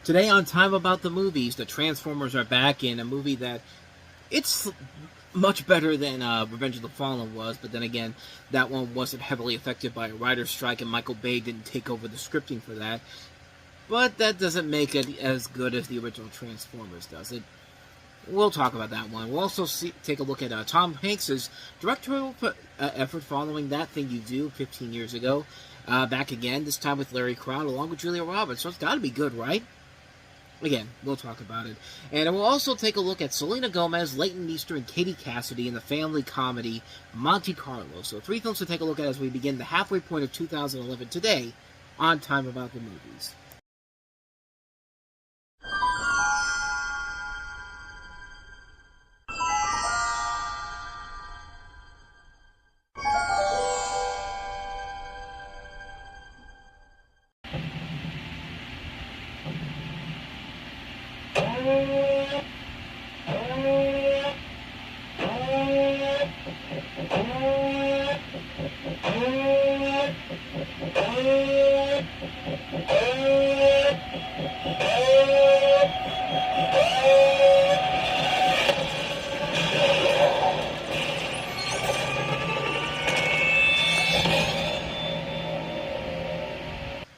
Today on Time About the Movies, the Transformers are back in a movie that it's much better than Revenge of the Fallen was, but then again, that one wasn't heavily affected by a writer's strike, and Michael Bay didn't take over the scripting for that. But that doesn't make it as good as the original Transformers does. We'll talk about that one. We'll also take a look at Tom Hanks' directorial effort following That Thing You Do 15 years ago. Back again, this time with Larry Crowne along with Julia Roberts, so it's got to be good, right? Again, we'll talk about it. And we'll also take a look at Selena Gomez, Leighton Meester, and Katie Cassidy in the family comedy Monte Carlo. So 3 films to take a look at as we begin the halfway point of 2011 today on Time About the Movies.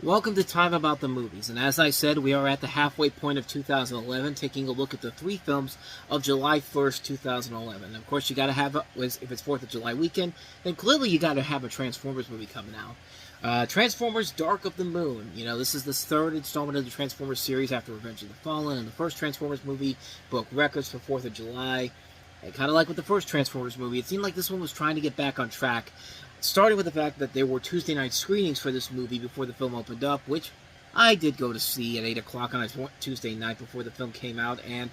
Welcome to Time About the Movies, and as I said, we are at the halfway point of 2011, taking a look at the 3 films of July 1st, 2011. Of course, you gotta have, if it's 4th of July weekend, then clearly you gotta have a Transformers movie coming out. Transformers Dark of the Moon. You know, this is the 3rd installment of the Transformers series after Revenge of the Fallen, and the first Transformers movie broke records for 4th of July. And kind of like with the first Transformers movie, it seemed like this one was trying to get back on track. Starting with the fact that there were Tuesday night screenings for this movie before the film opened up, which I did go to see at 8 o'clock on a Tuesday night before the film came out, and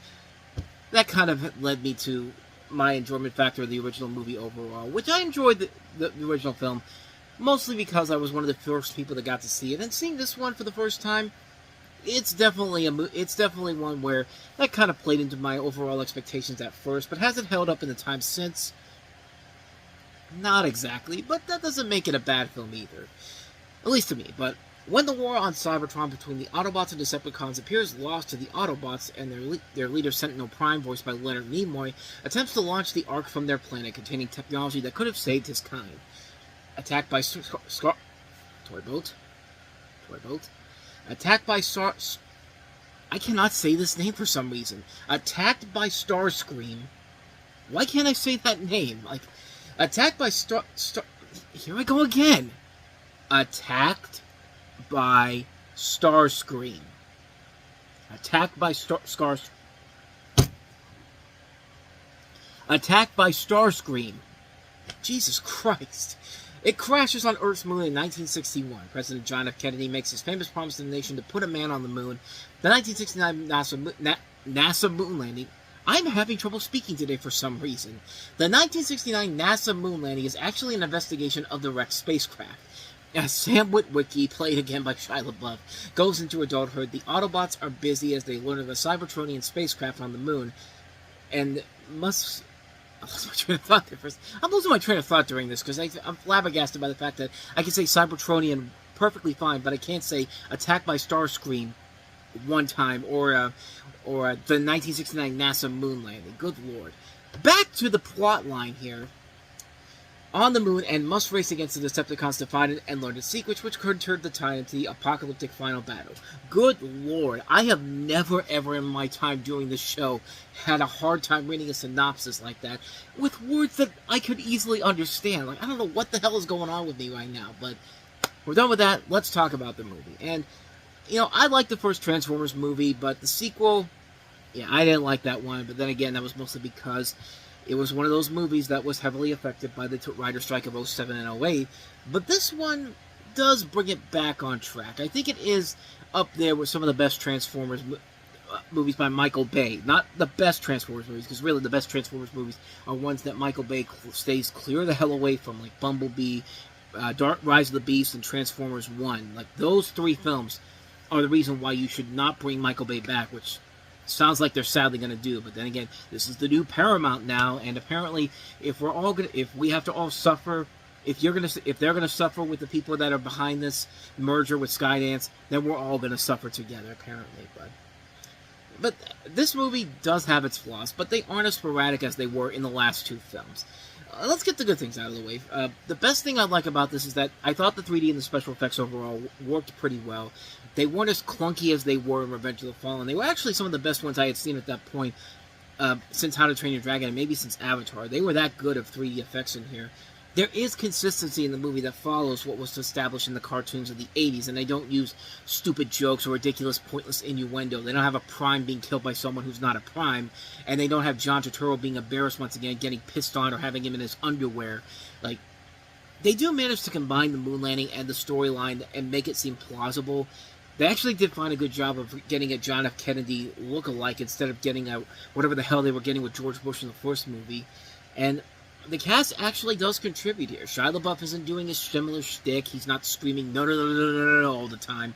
that kind of led me to my enjoyment factor of the original movie overall, which I enjoyed the original film, mostly because I was one of the first people that got to see it, and seeing this one for the first time, it's definitely one where that kind of played into my overall expectations at first, but has it held up in the time since? Not exactly, but that doesn't make it a bad film either. At least to me. But when the war on Cybertron between the Autobots and Decepticons appears lost to the Autobots and their leader Sentinel Prime, voiced by Leonard Nimoy, attempts to launch the Ark from their planet containing technology that could have saved his kind. Attacked by Toyboat? Attacked by I cannot say this name for some reason. Attacked by Starscream. Why can't I say that name? Attacked by Here I go again. Attacked by Starscream. Attacked by Attacked by Starscream. Jesus Christ. It crashes on Earth's moon in 1961. President John F. Kennedy makes his famous promise to the nation to put a man on the moon. The 1969 NASA moon landing. I'm having trouble speaking today for some reason. The 1969 NASA moon landing is actually an investigation of the wrecked spacecraft. As Sam Witwicky, played again by Shia LaBeouf, goes into adulthood, the Autobots are busy as they learn of a Cybertronian spacecraft on the moon, and must... I lost my train of thought there first. I'm losing my train of thought during this, because I'm flabbergasted by the fact that I can say Cybertronian perfectly fine, but I can't say attacked by Starscream one time, or the 1969 NASA moon landing. Good lord. Back to the plot line here. On the moon, and must race against the Decepticons to find it and learn its secrets, which could turn the tide into the apocalyptic final battle. Good lord. I have never ever in my time doing this show had a hard time reading a synopsis like that with words that I could easily understand. I don't know what the hell is going on with me right now, but we're done with that. Let's talk about the movie. And you know, I liked the first Transformers movie, but the sequel, yeah, I didn't like that one. But then again, that was mostly because it was one of those movies that was heavily affected by the writer's strike of 07 and 08. But this one does bring it back on track. I think it is up there with some of the best Transformers movies by Michael Bay. Not the best Transformers movies, because really the best Transformers movies are ones that Michael Bay stays clear the hell away from, like Bumblebee, Rise of the Beast, and Transformers 1. Like, those 3 films are the reason why you should not bring Michael Bay back, which sounds like they're sadly going to do. But then again, this is the new Paramount now, and apparently, if we have to all suffer if they're gonna suffer with the people that are behind this merger with Skydance, then we're all gonna suffer together, apparently. But this movie does have its flaws, but they aren't as sporadic as they were in the last two films. Let's get the good things out of the way. The best thing I like about this is that I thought the 3D and the special effects overall worked pretty well. They weren't as clunky as they were in Revenge of the Fallen. They were actually some of the best ones I had seen at that point since How to Train Your Dragon, and maybe since Avatar. They were that good of 3D effects in here. There is consistency in the movie that follows what was established in the cartoons of the 80s, and they don't use stupid jokes or ridiculous, pointless innuendo. They don't have a Prime being killed by someone who's not a Prime, and they don't have John Turturro being embarrassed once again, getting pissed on, or having him in his underwear. Like, they do manage to combine the moon landing and the storyline and make it seem plausible. They actually did find a good job of getting a John F. Kennedy look-alike instead of getting a whatever the hell they were getting with George Bush in the first movie. And the cast actually does contribute here. Shia LaBeouf isn't doing his similar shtick. He's not screaming no, no, no, no, no, no all the time.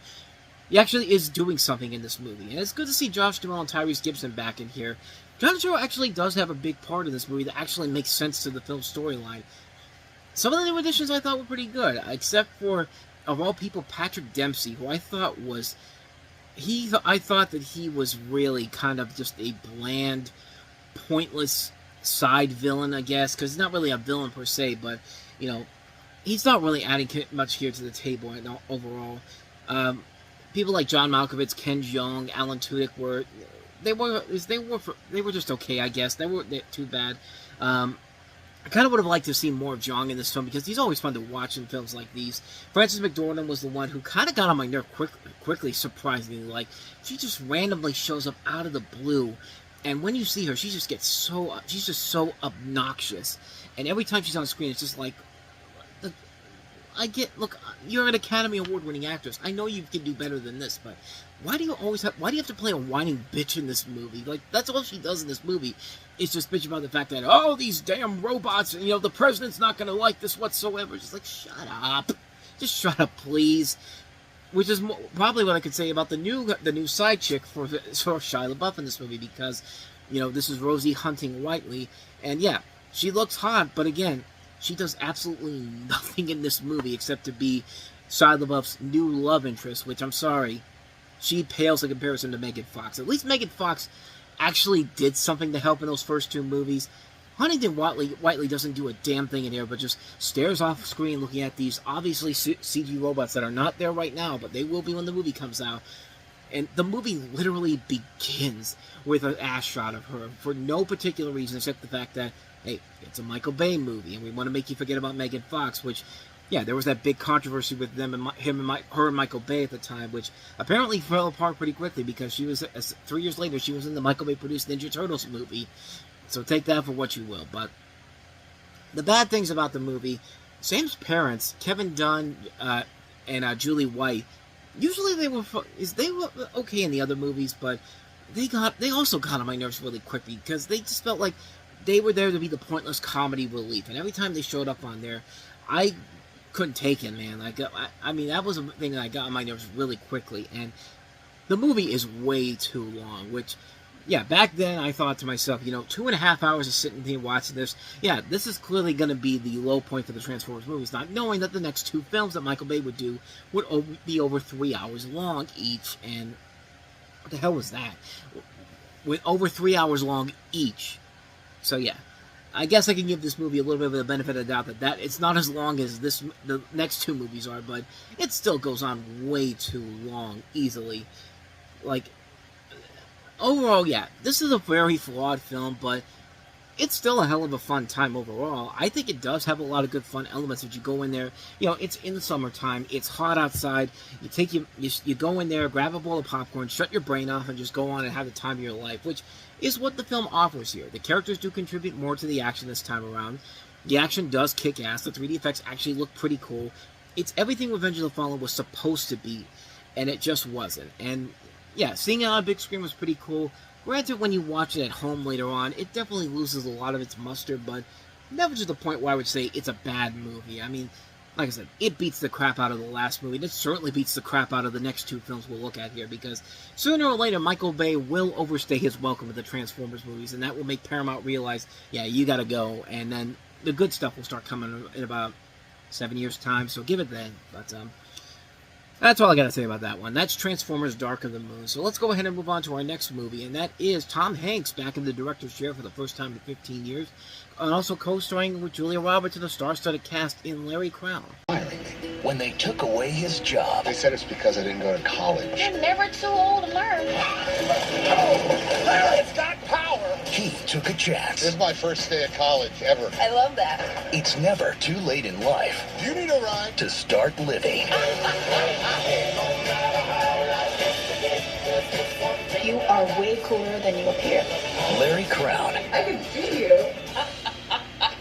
He actually is doing something in this movie. And it's good to see Josh Duhamel and Tyrese Gibson back in here. John Turturro actually does have a big part in this movie that actually makes sense to the film's storyline. Some of the new additions I thought were pretty good, except for, of all people, Patrick Dempsey, who I thought was... I thought that he was really kind of just a bland, pointless side villain, I guess, because he's not really a villain per se, but, you know, he's not really adding much here to the table overall. People like John Malkovich, Ken Jeong, Alan Tudyk were just okay, I guess. They weren't too bad. I kind of would have liked to see more of Jeong in this film, because he's always fun to watch in films like these. Frances McDormand was the one who kind of got on my nerve quickly, surprisingly. Like, she just randomly shows up out of the blue. And when you see her, she's just so obnoxious. And every time she's on screen, it's just like, look, you're an Academy Award-winning actress. I know you can do better than this, but why do you have to play a whining bitch in this movie? Like, that's all she does in this movie. It's just bitch about the fact that, oh, these damn robots, you know, the president's not going to like this whatsoever. Just like, shut up. Just shut up, please. Which is probably what I could say about the new side chick for Shia LaBeouf in this movie, because, you know, this is Rosie Hunting-Whiteley, and yeah, she looks hot, but again, she does absolutely nothing in this movie except to be Shia LaBeouf's new love interest, which, I'm sorry, she pales in comparison to Megan Fox. At least Megan Fox actually did something to help in those first two movies. Huntington-Whiteley doesn't do a damn thing in here, but just stares off screen looking at these obviously CG robots that are not there right now, but they will be when the movie comes out. And the movie literally begins with an ass shot of her for no particular reason except the fact that, hey, it's a Michael Bay movie, and we want to make you forget about Megan Fox, which, yeah, there was that big controversy with them and her and Michael Bay at the time, which apparently fell apart pretty quickly because 3 years later she was in the Michael Bay produced Ninja Turtles movie. So take that for what you will. But the bad things about the movie, Sam's parents, Kevin Dunn and Julie White, usually they were okay in the other movies, but they also got on my nerves really quickly because they just felt like they were there to be the pointless comedy relief, and every time they showed up on there, I couldn't take it, man. Like, I mean, that was a thing that I got on my nerves really quickly, and the movie is way too long, which, yeah, back then I thought to myself, you know, 2.5 hours of sitting here watching this, yeah, this is clearly going to be the low point for the Transformers movies, not knowing that the next two films that Michael Bay would do would be over 3 hours long each, and what the hell was that? With over 3 hours long each. So yeah, I guess I can give this movie a little bit of the benefit of the doubt that it's not as long as the next two movies are, but it still goes on way too long, easily. Like, overall, yeah, this is a very flawed film, but it's still a hell of a fun time overall. I think it does have a lot of good fun elements that you go in there. You know, it's in the summertime, it's hot outside, you go in there, grab a bowl of popcorn, shut your brain off, and just go on and have the time of your life, which is what the film offers here. The characters do contribute more to the action this time around. The action does kick ass. The 3D effects actually look pretty cool. It's everything Revenge of the Fallen was supposed to be, and it just wasn't. And yeah, seeing it on a big screen was pretty cool. Granted, when you watch it at home later on, it definitely loses a lot of its muster, but never to the point where I would say it's a bad movie. I mean, like I said, it beats the crap out of the last movie, and it certainly beats the crap out of the next two films we'll look at here, because sooner or later, Michael Bay will overstay his welcome with the Transformers movies, and that will make Paramount realize, yeah, you gotta go, and then the good stuff will start coming in about 7 years' time, so give it then. But that's all I got to say about that one. That's Transformers Dark of the Moon. So let's go ahead and move on to our next movie, and that is Tom Hanks back in the director's chair for the first time in 15 years, and also co-starring with Julia Roberts and a star-studded cast in Larry Crowne. When they took away his job. They said it's because I didn't go to college. You're never too old to learn. Larry's got power. He took a chance. This is my first day at college ever. I love that. It's never too late in life. Do you need a ride? To start living. You are way cooler than you appear. Larry Crowne. I can see you.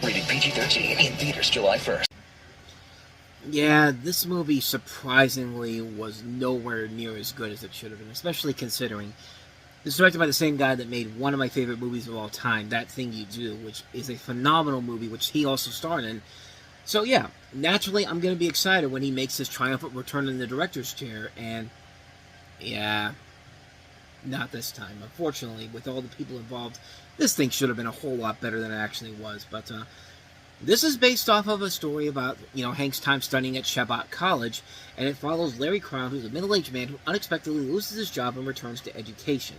Rated PG-13 in theaters July 1st. Yeah, this movie surprisingly was nowhere near as good as it should have been, especially considering it's directed by the same guy that made one of my favorite movies of all time, That Thing You Do, which is a phenomenal movie, which he also starred in. So yeah, naturally I'm going to be excited when he makes his triumphant return in the director's chair, and yeah, not this time. Unfortunately, with all the people involved, this thing should have been a whole lot better than it actually was, but this is based off of a story about, Hank's time studying at Shabbat College, and it follows Larry Crowne, who's a middle-aged man who unexpectedly loses his job and returns to education.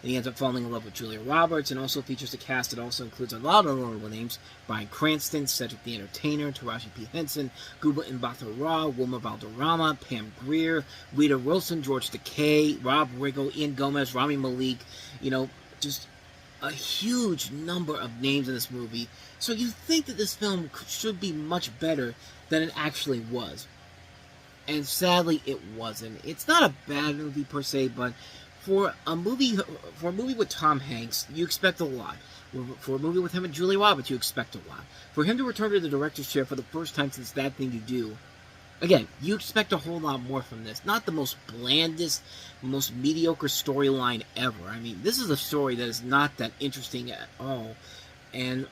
And he ends up falling in love with Julia Roberts, and also features a cast that also includes a lot of notable names: Bryan Cranston, Cedric the Entertainer, Taraji P. Henson, Guba Mbatha Raw, Wilma Valderrama, Pam Grier, Rita Wilson, George Takei, Rob Riggle, Ian Gomez, Rami Malek, just a huge number of names in this movie. So you think that this film should be much better than it actually was. And sadly, it wasn't. It's not a bad movie per se, but for a movie with Tom Hanks, you expect a lot. For a movie with him and Julia Roberts, you expect a lot. For him to return to the director's chair for the first time since That Thing You Do, again, you expect a whole lot more from this. Not the most blandest, most mediocre storyline ever. I mean, this is a story that is not that interesting at all. And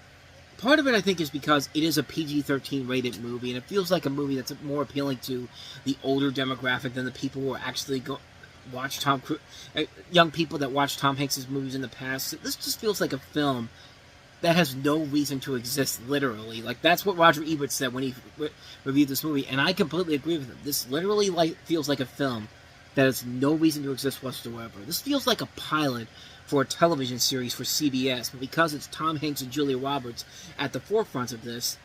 part of it, I think, is because it is a PG-13 rated movie, and it feels like a movie that's more appealing to the older demographic than the people who are actually watch young people that watch Tom Hanks' movies in the past. So this just feels like a film that has no reason to exist, literally. Like, that's what Roger Ebert said when he reviewed this movie, and I completely agree with him. This literally feels like a film that has no reason to exist whatsoever. This feels like a pilot for a television series for CBS, but because it's Tom Hanks and Julia Roberts at the forefront of this,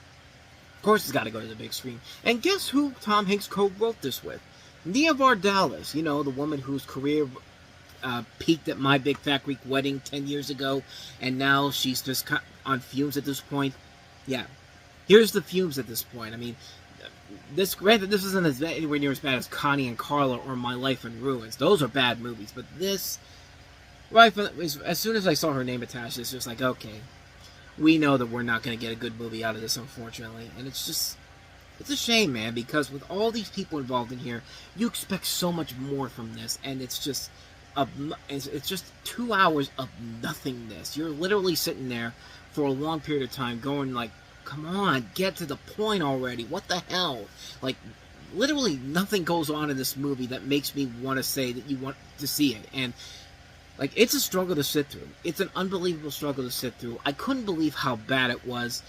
of course it's got to go to the big screen. And guess who Tom Hanks co-wrote this with? Nia Vardalos, the woman whose career peaked at My Big Fat Greek Wedding 10 years ago, and now she's just on fumes at this point. Yeah, here's the fumes at this point. I mean, granted, this isn't anywhere near as bad as Connie and Carla or My Life in Ruins. Those are bad movies, but this, as soon as I saw her name attached, it's just like, okay, we know that we're not going to get a good movie out of this, unfortunately. And it's a shame, man, because with all these people involved in here, you expect so much more from this, and it's just 2 hours of nothingness. You're literally sitting there for a long period of time going like, come on, get to the point already. What the hell? Like, literally nothing goes on in this movie that makes me want to say that you want to see it. And, like, it's a struggle to sit through. It's an unbelievable struggle to sit through. I couldn't believe how bad it was.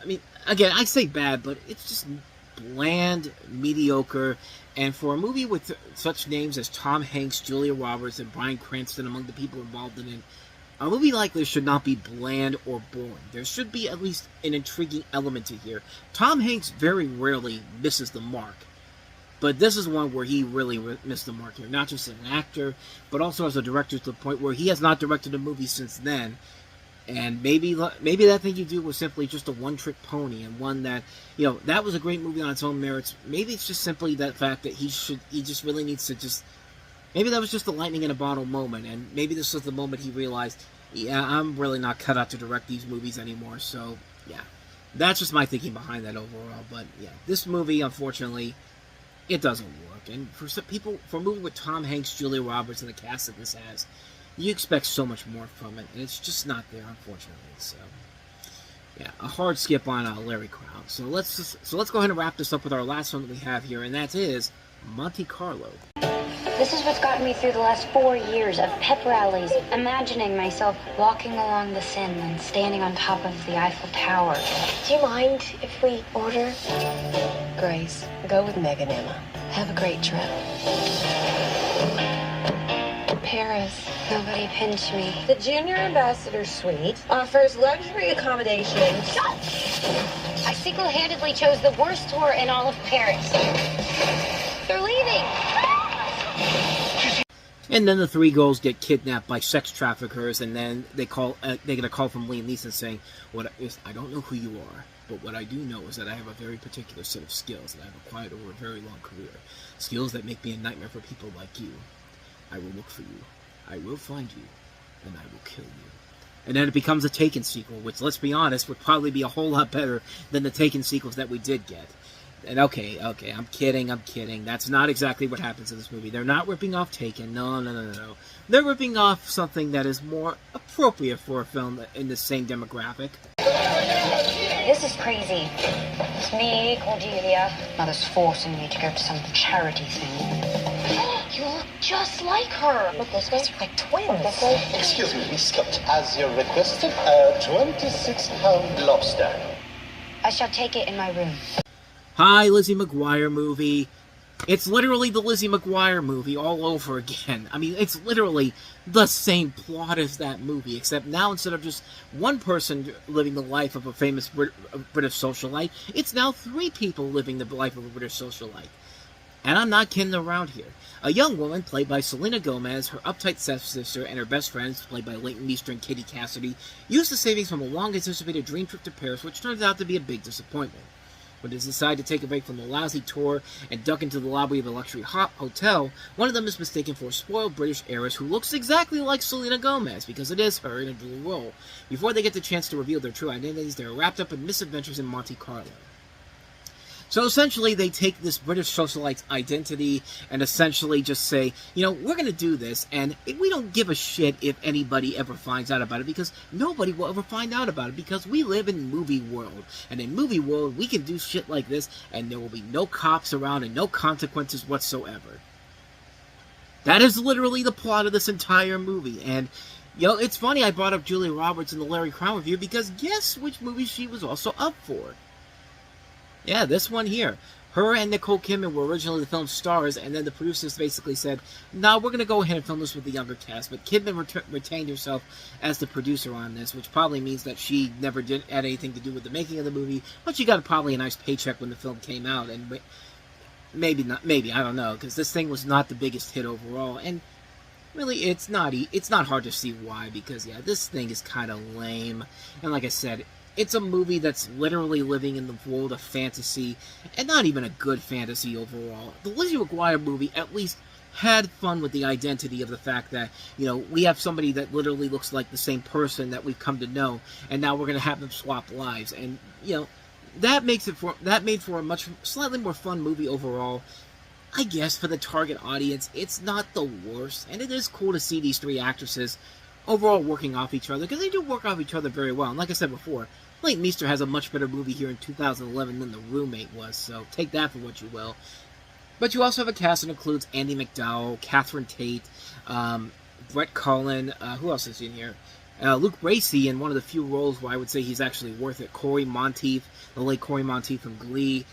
I mean, again, I say bad, but it's just bland, mediocre. And for a movie with such names as Tom Hanks, Julia Roberts, and Bryan Cranston among the people involved in it, a movie like this should not be bland or boring. There should be at least an intriguing element to here. Tom Hanks very rarely misses the mark, but this is one where he really missed the mark here. Not just as an actor, but also as a director, to the point where he has not directed a movie since then. And maybe That Thing You Do was simply just a one-trick pony, and one that, that was a great movie on its own merits. Maybe it's just simply that fact that he just really needs to maybe that was just the lightning in a bottle moment, and maybe this was the moment he realized, yeah, I'm really not cut out to direct these movies anymore. So, yeah, that's just my thinking behind that overall. But, yeah, this movie, unfortunately, it doesn't work. And for some people, for a movie with Tom Hanks, Julia Roberts, and the cast that this has, you expect so much more from it, and it's just not there, unfortunately. So, yeah, a hard skip on Larry Crowne. So let's go ahead and wrap this up with our last one that we have here, and that is Monte Carlo. This is what's gotten me through the last 4 years of pep rallies, imagining myself walking along the Seine and standing on top of the Eiffel Tower. Do you mind if we order? Grace, go with Meg and Emma. Have a great trip. Paris, nobody pinched me. The Junior Ambassador Suite offers luxury accommodations. I single-handedly chose the worst tour in all of Paris. They're leaving! And then the three girls get kidnapped by sex traffickers, and then they get a call from Liam Neeson saying, I don't know who you are, but what I do know is that I have a very particular set of skills that I've acquired over a very long career. Skills that make me a nightmare for people like you. I will look for you, I will find you, and I will kill you. And then it becomes a Taken sequel, which, let's be honest, would probably be a whole lot better than the Taken sequels that we did get. And okay, I'm kidding. That's not exactly what happens in this movie. They're not ripping off Taken. No. They're ripping off something that is more appropriate for a film in the same demographic. This is crazy. It's me, Cordelia. Mother's forcing me to go to some charity thing. You look just like her. Look this way. You're like twins. Excuse me, Miss Scott. As you requested, a 26-pound lobster. I shall take it in my room. Hi, Lizzie McGuire movie. It's literally the Lizzie McGuire movie all over again. I mean, it's literally the same plot as that movie, except now instead of just one person living the life of a famous British socialite, it's now 3 people living the life of a British socialite. And I'm not kidding around here. A young woman, played by Selena Gomez, her uptight stepsister, and her best friends, played by Leighton Meester and Katie Cassidy, used the savings from a long-anticipated dream trip to Paris, which turns out to be a big disappointment. When they decide to take a break from the lousy tour and duck into the lobby of a luxury hotel, one of them is mistaken for a spoiled British heiress who looks exactly like Selena Gomez, because it is her in a dual role. Before they get the chance to reveal their true identities, they are wrapped up in misadventures in Monte Carlo. So essentially, they take this British socialite's identity and essentially just say, we're going to do this, and we don't give a shit if anybody ever finds out about it, because nobody will ever find out about it, because we live in movie world. And in movie world, we can do shit like this, and there will be no cops around and no consequences whatsoever. That is literally the plot of this entire movie. And, it's funny I brought up Julia Roberts in the Larry Crowne review, because guess which movie she was also up for? Yeah, this one here. Her and Nicole Kidman were originally the film's stars, and then the producers basically said, no, we're going to go ahead and film this with the younger cast. But Kidman retained herself as the producer on this, which probably means that she never had anything to do with the making of the movie, but she got probably a nice paycheck when the film came out, and maybe, I don't know, because this thing was not the biggest hit overall, and really, it's not hard to see why, because, this thing is kind of lame, and like I said, it's a movie that's literally living in the world of fantasy, and not even a good fantasy overall. The Lizzie McGuire movie at least had fun with the identity of the fact that, we have somebody that literally looks like the same person that we've come to know, and now we're going to have them swap lives. And, that made for a much slightly more fun movie overall. I guess for the target audience, it's not the worst, and it is cool to see these 3 actresses overall working off each other, because they do work off each other very well. And like I said before, Leighton Meester has a much better movie here in 2011 than The Roommate was, so take that for what you will. But you also have a cast that includes Andy McDowell, Catherine Tate, Brett Cullen, who else is in here? Luke Bracey in one of the few roles where I would say he's actually worth it. Corey Monteith, the late Corey Monteith from Glee.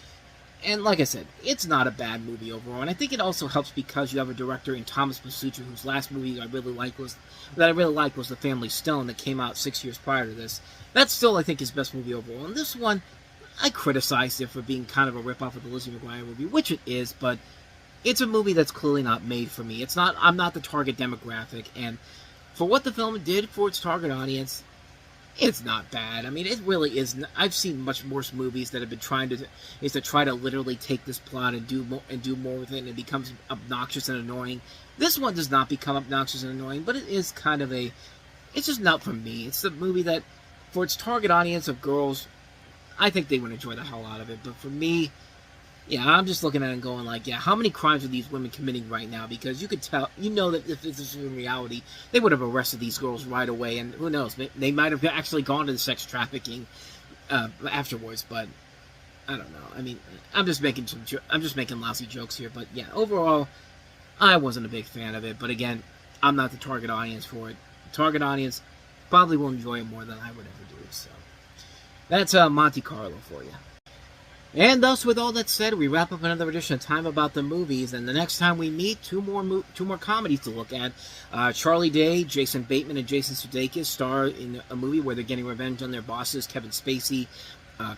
And like I said, it's not a bad movie overall, and I think it also helps because you have a director in Thomas Basucci, whose last movie I really liked was The Family Stone, that came out 6 years prior to this. That's still, I think, his best movie overall. And this one, I criticized it for being kind of a ripoff of the Lizzie McGuire movie, which it is, but it's a movie that's clearly not made for me. I'm not the target demographic, and for what the film did for its target audience, it's not bad. I mean, it really is. I've seen much worse movies that have been try to literally take this plot and do more with it, and it becomes obnoxious and annoying. This one does not become obnoxious and annoying, but it is kind of it's just not for me. It's the movie that, for its target audience of girls, I think they would enjoy the hell out of it. But for me, I'm just looking at it and going like, how many crimes are these women committing right now? Because you could tell, that if this was in reality, they would have arrested these girls right away, and who knows, they might have actually gone to the sex trafficking afterwards. But I don't know. I mean, I'm just making lousy jokes here. But overall, I wasn't a big fan of it, but again, I'm not the target audience for it. The target audience probably will enjoy it more than I would ever do. So that's Monte Carlo for you. And thus, with all that said, we wrap up another edition of Time About the Movies. And the next time we meet, two more comedies to look at. Charlie Day, Jason Bateman, and Jason Sudeikis star in a movie where they're getting revenge on their bosses, Kevin Spacey,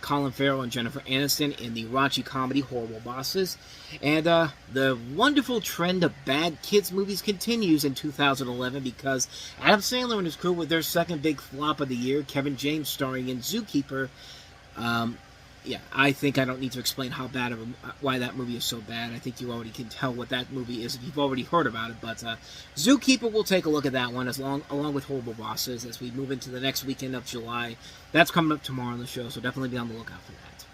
Colin Farrell, and Jennifer Aniston, in the raunchy comedy Horrible Bosses. And the wonderful trend of bad kids movies continues in 2011 because Adam Sandler and his crew with their second big flop of the year, Kevin James starring in Zookeeper. Yeah, I think I don't need to explain why that movie is so bad. I think you already can tell what that movie is if you've already heard about it. But Zookeeper, we'll take a look at that one along with Horrible Bosses as we move into the next weekend of July. That's coming up tomorrow on the show, so definitely be on the lookout for that.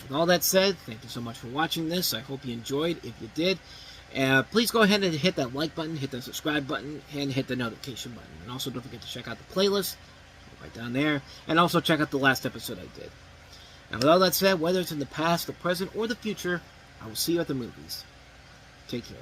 With all that said, thank you so much for watching this. I hope you enjoyed. If you did, please go ahead and hit that like button, hit the subscribe button, and hit the notification button. And also don't forget to check out the playlist right down there, and also check out the last episode I did. Now, with all that said, whether it's in the past, the present, or the future, I will see you at the movies. Take care.